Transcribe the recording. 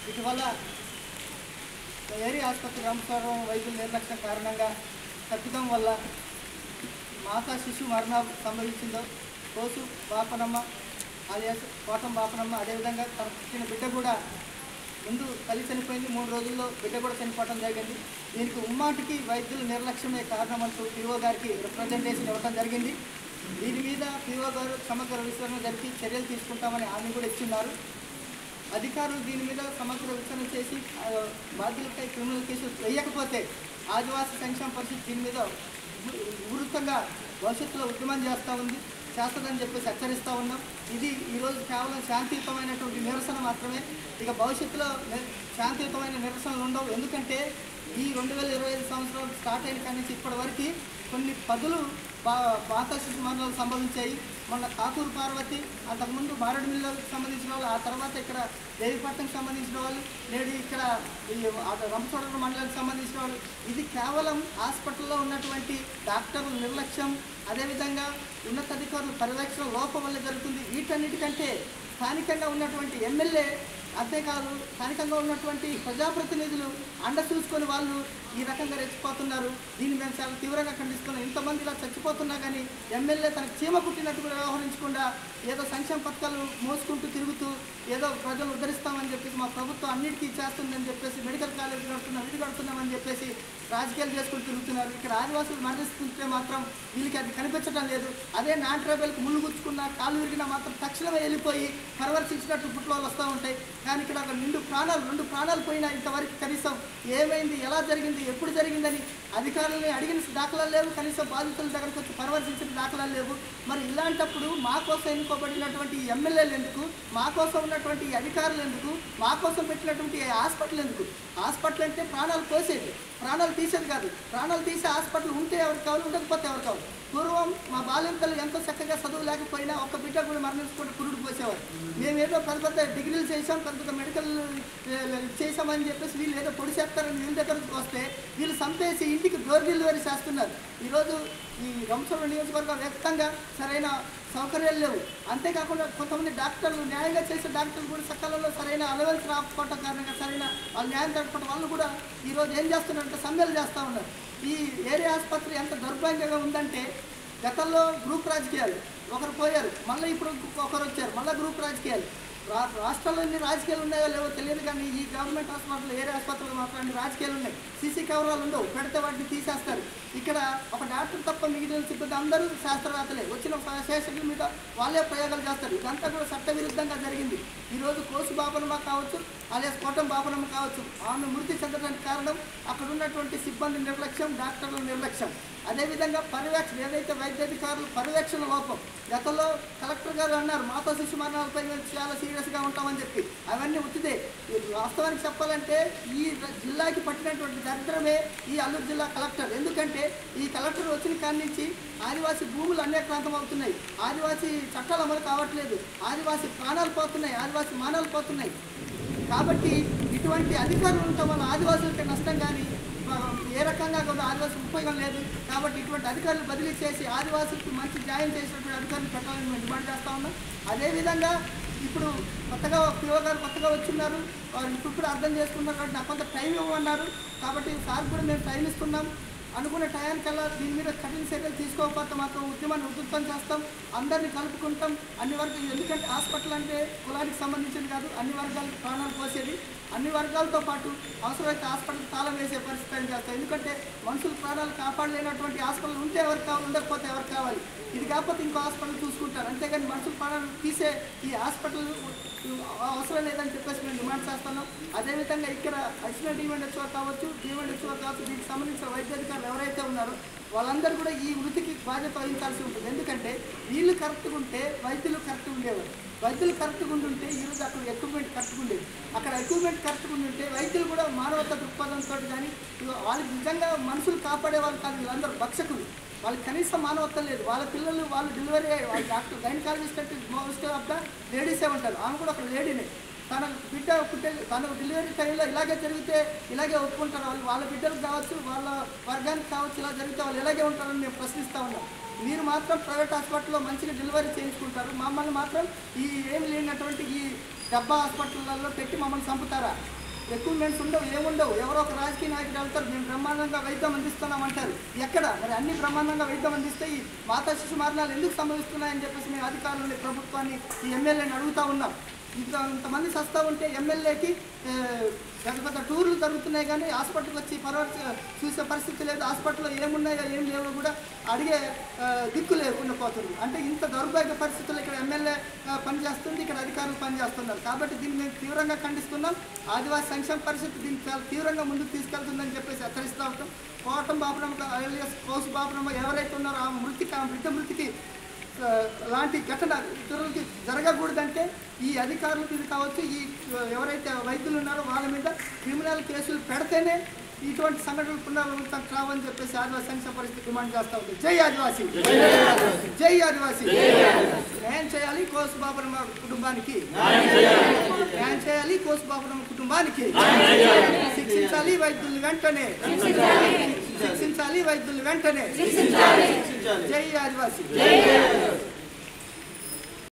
ఇటీవల ఏరియా ఆసుపత్రి రంపచోడవరం వైద్యుల నిర్లక్ష్యం కారణంగా తప్పిదం వల్ల మాతా శిశు మరణం సంభవించిందో కోసు బాపనమ్మ alias కోటం బాపనమ్మ అదేవిధంగా తన పుట్టిన బిడ్డ కూడా ముందు తల్లి చనిపోయింది 3 రోజుల్లో బిడ్డ కూడా చనిపోవడం జరిగింది. దీనికి ఉమ్మాటికి వైద్యుల నిర్లక్ష్యమే కారణమంటూ పిఓ గారికి రిప్రజెంటేషన్ ఇవ్వడం జరిగింది. దీని మీద పిఓ గారు సమగ్ర విచారణ జరిపి చర్యలు తీసుకుంటామని హామీ కూడా ఇచ్చున్నారు. అధికారులు దీని మీద సమగ్ర విచారణ చేసి బాధ్యులపై క్రిమినల్ కేసులు వేయకపోతే ఆదివాసీ సంక్షేమ పరిషత్ దీని మీద ఉధృతంగా భవిష్యత్తులో ఉద్యమం చేస్తుందని చెప్పేసి హెచ్చరిస్తూ ఉన్నాం. ఇది ఈరోజు కేవలం శాంతియుతమైనటువంటి నిరసన మాత్రమే. ఇక భవిష్యత్తులో శాంతియుతమైన నిరసనలు ఉండవు. ఎందుకంటే ఈ 2025 సంవత్సరాలు స్టార్ట్ అయిన కానీ ఇప్పటి వరకు కొన్ని పదులు మాతా శిశు మరణాలు సంభవించాయి. మొన్న కాకూరు పార్వతి, అంతకుముందు మారేడుమిల్లకు సంబంధించిన వాళ్ళు, ఆ తర్వాత ఇక్కడ దేవిపట్నంకి సంబంధించిన వాళ్ళు, నేడు ఇక్కడ రంపచోడవరం మండలానికి సంబంధించిన వాళ్ళు. ఇది కేవలం హాస్పిటల్లో ఉన్నటువంటి డాక్టర్ల నిర్లక్ష్యం, అదేవిధంగా ఉన్నతాధికారుల పర్యవేక్షణ లోపం వల్ల జరుగుతుంది. వీటన్నిటికంటే స్థానికంగా ఉన్నటువంటి ఎమ్మెల్యే, అంతేకాదు స్థానికంగా ఉన్నటువంటి ప్రజాప్రతినిధులు అండ చూసుకొని వాళ్ళు ఈ రకంగా రెచ్చిపోతున్నారు. దీన్ని మేము చాలా తీవ్రంగా ఖండిస్తున్నాం. ఇంతమంది ఇలా చచ్చిపోతున్నా కానీ ఎమ్మెల్యే తనకు చీమ కుట్టినట్టు కూడా వ్యవహరించకుండా ఏదో సంక్షేమ పథకాలు మోసుకుంటూ తిరుగుతూ ఏదో ప్రజలు ఉద్ధరిస్తామని చెప్పేసి మా ప్రభుత్వం అన్నిటికీ చేస్తుందని చెప్పేసి మెడికల్ కాలేజ్ కడుతున్నాం, ఇది కడుతున్నామని చెప్పేసి రాజకీయాలు చేసుకుని తిరుగుతున్నారు. ఇక్కడ ఆదివాసులు మరణిస్తుంటే మాత్రం వీళ్ళకి అది కనిపించడం లేదు. అదే నాన్ ట్రైబల్కి ముళ్ళు గుచ్చుకున్నా కాళ్ళు విరిగినా మాత్రం తక్షణమే వెళ్ళిపోయి పరామర్శించినట్టు పుట్టినోళ్ళు వస్తూ ఉంటాయి. కానీ ఇక్కడ ఒక 2 ప్రాణాలు పోయినా ఇంతవరకు కనీసం ఏమైంది, ఎలా జరిగింది, ఎప్పుడు జరిగిందని అధికారులని అడిగిన దాఖలాలు లేవు. కనీసం బాధితుల దగ్గరకు వచ్చి పరామర్శించిన దాఖలాలు లేవు. మరి ఇలాంటప్పుడు మా కోసం ఎన్నుకోబడినటువంటి ఎమ్మెల్యేలు ఎందుకు, మా కోసం ఉన్నటువంటి అధికారులు ఎందుకు, మా కోసం పెట్టినటువంటి హాస్పిటల్ ఎందుకు? హాస్పిటల్ అంటే ప్రాణాలు పోసేది, ప్రాణాలు తీసేది కాదు. ప్రాణాలు తీసే హాస్పిటల్ ఉంటే ఎవరికి కావాలి, ఉండకపోతే ఎవరికి కావాలి. పూర్వం మా బాలింతలు ఎంతో చక్కగా చదువు లేకపోయినా ఒక్క బిడ్డ కూడా మరణించుకుంటూ పురుడు పోసేవారు. మేమేదో పెద్ద డిగ్రీలు చేసాం, పెద్ద మెడికల్ చేసామని చెప్పేసి వీళ్ళు ఏదో పొడి చేస్తారని వీళ్ళ దగ్గరకు వస్తే వీళ్ళు చంపేసి ఇంటికి డోర్ డెలివరీ చేస్తున్నారు. ఈరోజు ఈ రంపచోడవరం నియోజకవర్గం వ్యాప్తంగా సరైన సౌకర్యాలు లేవు. అంతేకాకుండా కొంతమంది డాక్టర్లు, న్యాయంగా చేసే డాక్టర్లు కూడా సకాలంలో సరైన అలవెన్స్ రాకపోవడం కారణంగా సరైన వాళ్ళు న్యాయం జరగకపోవడం వాళ్ళు కూడా ఈరోజు ఏం చేస్తున్నారంటే సమ్మెలు చేస్తూ ఉన్నారు. ఈ ఏరియా ఆసుపత్రి ఎంత దౌర్భాగ్యంగా ఉందంటే గతంలో గ్రూప్ రాజకీయాలు, ఒకరు పోయారు, మళ్ళీ ఇప్పుడు ఒకరు వచ్చారు, మళ్ళీ గ్రూప్ రాజకీయాలు. రాష్ట్రాల్లో ఎన్ని రాజకీయాలు ఉన్నాయో లేవో తెలియదు కానీ ఈ గవర్నమెంట్ హాస్పిటల్ ఏరియా ఆసుపత్రులు మాత్రం అన్ని రాజకీయాలు ఉన్నాయి. సీసీ కెమెరాలు ఉండవు, పెడితే వాటిని తీసేస్తారు. ఇక్కడ ఒక డాక్టర్ తప్ప మిగిలిన సిబ్బంది అందరూ శాస్త్రవేత్తలే, వచ్చిన శేషకుల మీద వాళ్ళే ప్రయోగాలు చేస్తారు. ఇదంతా కూడా చట్టవిరుద్ధంగా జరిగింది. ఈరోజు కోసు బాపనమ్మ కావచ్చు, alias కోటం బాపనమ్మ కావచ్చు, ఆమె మృతి చెందడానికి కారణం అక్కడ ఉన్నటువంటి సిబ్బంది నిర్లక్ష్యం, డాక్టర్ల నిర్లక్ష్యం. అదేవిధంగా పర్యవేక్షణ, ఏదైతే వైద్యాధికారులు పర్యవేక్షణ లోపం. గతంలో కలెక్టర్ గారు అన్నారు మాతా శిశు మరణాలపై చాలా సీరియస్గా ఉంటామని చెప్పి, అవన్నీ ఉచితే. వాస్తవానికి చెప్పాలంటే ఈ జిల్లాకి పట్టినటువంటి దరిద్రమే ఈ అల్లూరు జిల్లా కలెక్టర్. ఎందుకంటే ఈ కలెక్టర్ వచ్చిన కాడి నుంచి ఆదివాసీ భూములు అన్యాక్రాంతం అవుతున్నాయి, ఆదివాసీ చట్టాలు అమలు కావట్లేదు, ఆదివాసీ ప్రాణాలు పోతున్నాయి, ఆదివాసీ మానాలు పోతున్నాయి. కాబట్టి ఇటువంటి అధికారులు ఉండటం వల్ల ఆదివాసులకి నష్టం కానీ ఏ రకంగా కూడా ఆదివాసులకు ఉపయోగం లేదు. కాబట్టి ఇటువంటి అధికారులు బదిలీ చేసి ఆదివాసులకు మంచి న్యాయం చేసినటువంటి అధికారులు పెట్టాలని మేము డిమాండ్ చేస్తూ ఉన్నాం. అదేవిధంగా ఇప్పుడు కొత్తగా పిఓ గారు కొత్తగా వచ్చున్నారు, వారు ఇప్పుడు అర్థం చేసుకున్నారు కాబట్టి నాకు కొంత టైం ఇవ్వమన్నారు. కాబట్టి సార్ కూడా మేము టైం ఇస్తున్నాం. అనుకున్న టయానికల్లా దీని మీద కఠిన చర్యలు తీసుకోకపోతే మాత్రం ఉద్యమాన్ని ఉధృతం చేస్తాం, అందరినీ కలుపుకుంటాం. అన్ని వర్గాలు, ఎందుకంటే హాస్పిటల్ అంటే కులానికి సంబంధించింది కాదు, అన్ని వర్గాలకు ప్రాణాలు పోసేది. అన్ని వర్గాలతో పాటు అవసరమైతే హాస్పిటల్ తాళం వేసే పరిస్థితి చేస్తాం. ఎందుకంటే మనుషుల ప్రాణాలు కాపాడలేనటువంటి హాస్పిటల్ ఉంటే ఎవరికి కావాలి, ఉండకపోతే ఎవరికి కావాలి. ఇది కాకపోతే ఇంకో హాస్పిటల్ చూసుకుంటారు. అంతేగాని మనుషుల ప్రాణాలు తీసే ఈ హాస్పిటల్ అవసరం లేదని చెప్పేసి మేము డిమాండ్ చేస్తున్నాం. అదేవిధంగా ఇక్కడ అడిషనల్ డిఎంహెచ్ఓ కావచ్చు, డిఎంహెచ్ఓ కావచ్చు, దీనికి సంబంధించిన వైద్యాధికారులు ఎవరైతే ఉన్నారో వాళ్ళందరూ కూడా ఈ వృత్తికి బాధ్యత వహించాల్సి ఉంటుంది. ఎందుకంటే వీళ్ళు కరెక్ట్గా ఉంటే వైద్యులు కరెక్ట్గా ఉండేవారు. వైద్యులు కరెక్ట్గా ఉండుంటే ఈరోజు అక్కడ ఎక్విప్మెంట్ కరెక్ట్గా ఉండేది. అక్కడ ఎక్విప్మెంట్ కరెక్ట్గా ఉండుంటే వైద్యులు కూడా మానవతా దృక్పథంతో కానీ వాళ్ళకి నిజంగా మనుషులు కాపాడే వాళ్ళు కాదు, వీళ్ళందరూ భక్షకులు. వాళ్ళకి కనీసం మానవత్వం లేదు. వాళ్ళ పిల్లలు వాళ్ళు డెలివరీ వాళ్ళ డాక్టర్ గైనకాలజిస్ట్ అంటే మోస్ట్ ఆఫ్ ద లేడీసే ఉంటారు. ఆమె కూడా ఒక లేడీనే. తన బిడ్డ తన డెలివరీ టైంలో ఇలాగే జరిగితే ఇలాగే ఒప్పుకుంటారు. వాళ్ళ బిడ్డలకు కావచ్చు, వాళ్ళ వర్గానికి కావచ్చు, ఇలా జరిగితే వాళ్ళు ఇలాగే ఉంటారని మేము ప్రశ్నిస్తూ ఉన్నాం. మీరు మాత్రం ప్రైవేట్ హాస్పిటల్లో మంచిగా డెలివరీ చేయించుకుంటారు, మమ్మల్ని మాత్రం ఈ ఏమి లేనటువంటి ఈ డబ్బా హాస్పిటళ్లలో పెట్టి మమ్మల్ని చంపుతారా? ఎక్విప్మెంట్స్ ఉండవు, ఏముండవు. ఎవరో ఒక రాజకీయ నాయకుడు వెళ్తారు, మేము బ్రహ్మాండంగా వైద్యం అందిస్తున్నామంటారు. ఎక్కడ మరి అన్ని బ్రహ్మాండంగా వైద్యం అందిస్తే ఈ మాతా శిశు మరణాలు ఎందుకు సంభవిస్తున్నాయని చెప్పేసి మేము అధికారులని, ప్రభుత్వాన్ని, ఈ ఎమ్మెల్యేని అడుగుతూ ఉన్నాం. ఇంతమంది సస్తా ఉంటే ఎమ్మెల్యేకి పెద్ద పెద్ద టూర్లు జరుగుతున్నాయి, కానీ హాస్పిటల్కి వచ్చి చూసే పరిస్థితి లేదు. హాస్పిటల్లో ఏమున్నాయో ఏం లేవో కూడా అడిగే దిక్కు లేకుండా పోతుంది. అంటే ఇంత దౌర్భాగ్య పరిస్థితుల్లో ఇక్కడ ఎమ్మెల్యే పనిచేస్తుంది, ఇక్కడ అధికారులు పనిచేస్తున్నారు. కాబట్టి దీన్ని మేము తీవ్రంగా ఖండిస్తున్నాం. ఆదివాసీ సంక్షేమ పరిస్థితి దీన్ని చాలా తీవ్రంగా ముందుకు తీసుకెళ్తుందని చెప్పేసి హెచ్చరిస్తూ ఉంటాం. కోటం బాపురమ్మ alias కోసు బాపురమ్మ ఎవరైతే ఉన్నారో ఆ బిడ్డ మృతికి లాంటి ఘటన ఇతరులకి జరగకూడదంటే ఈ అధికారులకు ఇది కావచ్చు, ఈ ఎవరైతే వైద్యులు ఉన్నారో వాళ్ళ మీద క్రిమినల్ కేసులు పెడితేనే ఇటువంటి సంఘటనలు పునరావృతం కావని చెప్పేసి ఆదివాసీ సంక్షేమ పరిస్థితి డిమాండ్ చేస్తూ ఉంది. జై ఆదివాసీ, జై ఆదివాసీ. న్యాయం చేయాలి కోసు బాపురమ్మ కుటుంబానికి, న్యాయం చేయాలి కోసు బాపురమ్మ కుటుంబానికి. శిక్షించాలి వైద్యులు వెంటనే, శిక్షించాలి వైద్యులు వెంటనే. జై ఆదివాసీ.